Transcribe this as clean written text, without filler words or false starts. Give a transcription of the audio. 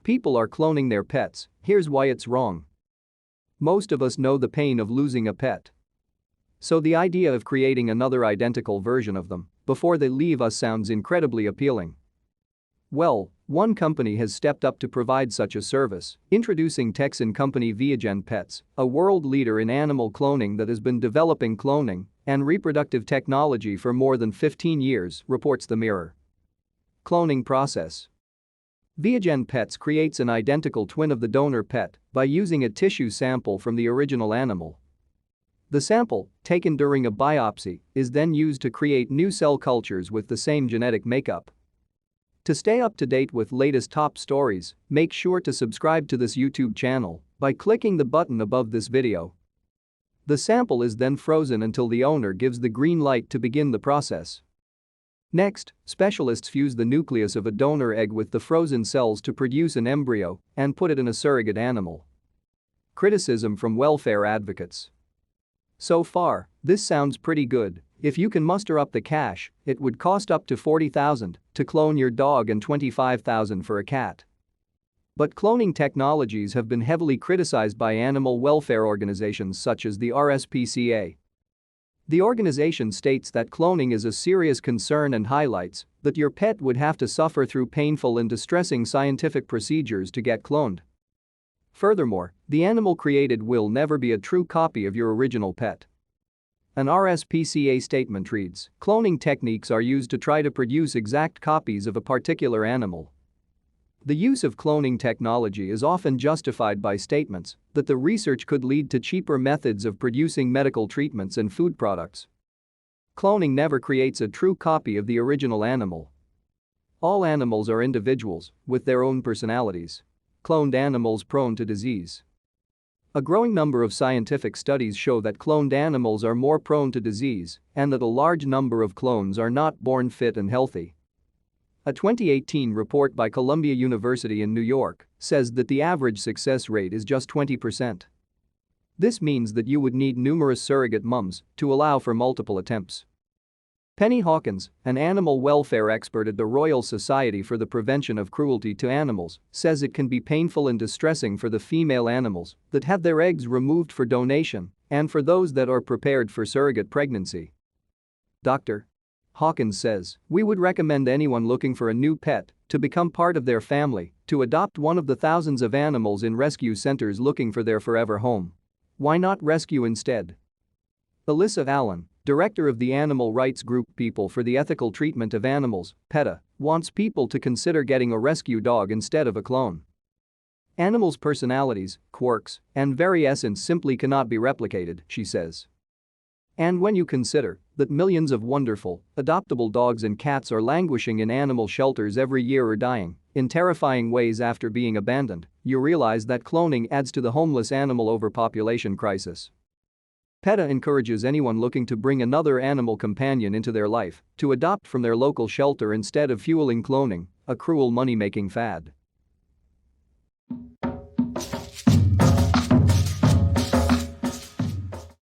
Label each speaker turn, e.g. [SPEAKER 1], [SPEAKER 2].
[SPEAKER 1] people are cloning their pets, here's why it's wrong. Most of us know the pain of losing a pet. So the idea of creating another identical version of them before they leave us sounds incredibly appealing. Well, one company has stepped up to provide such a service, introducing Texan company ViaGen Pets, a world leader in animal cloning that has been developing cloning and reproductive technology for more than 15 years, reports the Mirror. Cloning process. ViaGen Pets creates an identical twin of the donor pet by using a tissue sample from the original animal. The sample, taken during a biopsy, is then used to create new cell cultures with the same genetic makeup. To stay up to date with latest top stories, make sure to subscribe to this YouTube channel by clicking the button above this video. The sample is then frozen until the owner gives the green light to begin the process. Next, specialists fuse the nucleus of a donor egg with the frozen cells to produce an embryo and put it in a surrogate animal. Criticism from welfare advocates. So far, this sounds pretty good. If you can muster up the cash, it would cost up to $40,000 to clone your dog and $25,000 for a cat. But cloning technologies have been heavily criticized by animal welfare organizations such as the RSPCA. The organization states that cloning is a serious concern and highlights that your pet would have to suffer through painful and distressing scientific procedures to get cloned. Furthermore, the animal created will never be a true copy of your original pet. An RSPCA statement reads, "Cloning techniques are used to try to produce exact copies of a particular animal." The use of cloning technology is often justified by statements that the research could lead to cheaper methods of producing medical treatments and food products. Cloning never creates a true copy of the original animal. All animals are individuals with their own personalities. Cloned animals prone to disease. A growing number of scientific studies show that cloned animals are more prone to disease and that a large number of clones are not born fit and healthy. A 2018 report by Columbia University in New York says that the average success rate is just 20%. This means that you would need numerous surrogate mums to allow for multiple attempts. Penny Hawkins, an animal welfare expert at the Royal Society for the Prevention of Cruelty to Animals, says it can be painful and distressing for the female animals that have their eggs removed for donation and for those that are prepared for surrogate pregnancy. Dr. Hawkins says, "We would recommend anyone looking for a new pet to become part of their family to adopt one of the thousands of animals in rescue centers looking for their forever home. Why not rescue instead?" Alyssa Allen, director of the animal rights group People for the Ethical Treatment of Animals, PETA, wants people to consider getting a rescue dog instead of a clone. Animals' personalities, quirks, and very essence simply cannot be replicated, she says. And when you consider that millions of wonderful, adoptable dogs and cats are languishing in animal shelters every year or dying in terrifying ways after being abandoned, you realize that cloning adds to the homeless animal overpopulation crisis. PETA encourages anyone looking to bring another animal companion into their life to adopt from their local shelter instead of fueling cloning, a cruel money-making fad.